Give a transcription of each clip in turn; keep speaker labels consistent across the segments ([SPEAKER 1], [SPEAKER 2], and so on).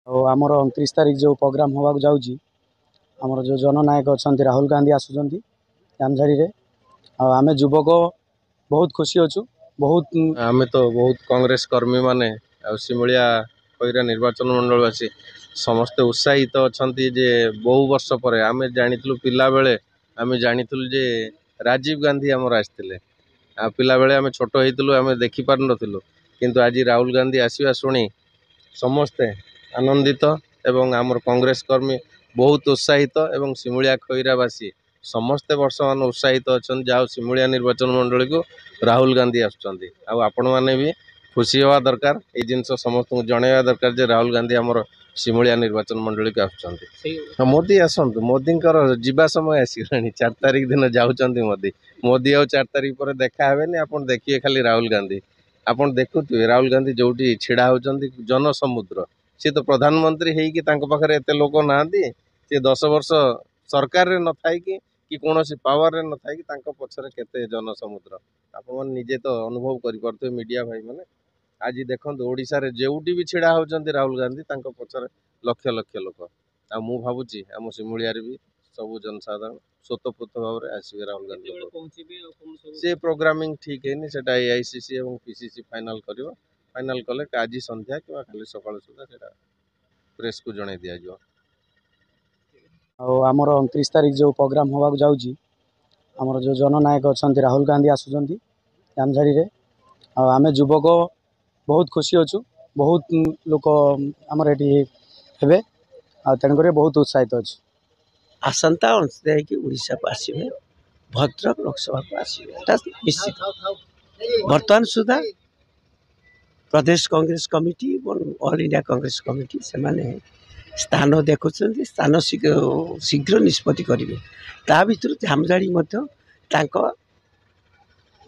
[SPEAKER 1] और आमर 29 तारिख जो प्रोग्राम होगा जाऊँगी आमर जो जननायक अच्छा राहुल गांधी आसुँच जामझाड़ी रे आम युवक बहुत खुशी अच्छु। बहुत
[SPEAKER 2] आम तो बहुत कांग्रेस कर्मी माने सिमुलिया खैरा निर्वाचन मंडलवासी समस्ते उत्साहित अच्छा जे बहु वर्ष पर आम जानी पिला बेले आम जानी जे राजीव गांधी आमर आसते पिला बेले आम छोट होइतलु आम देखि पार नथिलु किंतु आज राहुल गांधी आसीबा सुनी समस्ते आनंदित एवं आमर कांग्रेस कर्मी बहुत उत्साहित एवं सिमुलिया खैरावासी समस्ते वर्षमान उत्साहित अच्छा जाओ सिमुलिया निर्वाचन मंडली को राहुल गांधी आसुँच आपण मैंने भी खुशी हवा दरकार ये जिनस समस्त जनवा दरकार जे राहुल गांधी आमर सिमुलिया निर्वाचन मंडली को आसुँच मोदी आसतु मोदी जीवा समय आसगला 4 तारिख दिन जाऊँच मोदी आ 4 तारिख पर देखा हेनी आप देखिए खाली राहुल गांधी आपन देखुए राहुल गांधी जो छिड़ा होती जनसमुद्र सी तो प्रधानमंत्री होकर एत लोक ना सी 10 वर्ष सरकार रे न थाई कि कौन पावर रे न थाई कि पछरे केते जनसमुद्र आपण निजे तो अनुभव कर मीडिया भाई मैंने आज देखो ओडिशा रे जोटी भी छिड़ा होती राहुल गांधी पछरे लक्ष लक्ष लोक आ मु भावुची आम सिमुलिया भी सब जनसाधारण स्वतःपूत भाव में आसवे राहुल गांधी से प्रोग्रामिंग ठीक है से एआईसीसी और पीसीसी फाइनल कर फाइनल कले आज संध्या कि खाली सकाल सुधा प्रेस को जन दि जाव।
[SPEAKER 1] आमर 29 तारिख जो प्रोग्राम होगा जाऊँगी आमर जो जननायक अच्छा राहुल गांधी आसुँच जामझाड़ी रे आम युवक बहुत खुशी अच्छु। बहुत लोक आमर ये तेणुक बहुत उत्साहित अच्छे।
[SPEAKER 3] आसंता अनुसार कि उड़ीसा को आसवे भद्रक लोकसभा को आसवे निश्चित बर्तमान सुधा प्रदेश कांग्रेस कमिटी और ऑल इंडिया कांग्रेस कमिटी से माने स्थान देखुं स्थान शीघ्र निष्पत्ति करेंगे ता भर झामझाड़ी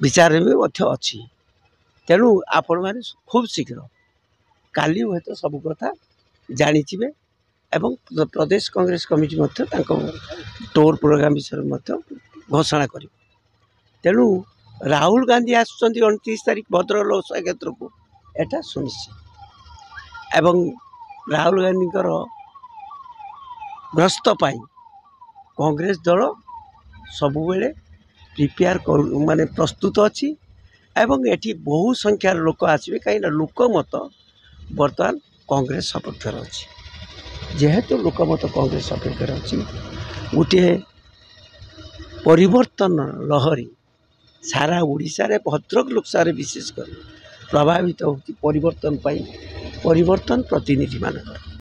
[SPEAKER 3] विचार में अच्छी तेणु आपण मैंने खूब शीघ्र काली हुए तो सब कथा जाचे एवं प्रदेश कांग्रेस कमिटी टोर प्रोग्राम विषय घोषणा कर तेणु राहुल गांधी आसुँच 29 तारिख भद्रक लोकसभा क्षेत्र को एटा सुनिश्चित एवं राहुल गांधी ग्रस्त पाई कांग्रेस दल सबुबले प्रिपेयर कर माने प्रस्तुत अच्छी एवं एटी बहु संख्यार लोक आसवे कहीं लोकमत बर्तमान कांग्रेस सपक्षर अच्छी जेहेतु लोकमत कांग्रेस सपक्षर अच्छी गोटे परिवर्तन लहरी सारा ओडिशा रे भद्रक लोकसभा विशेषकर प्रभावित होती परिवर्तन प्रतिनिधि मानक।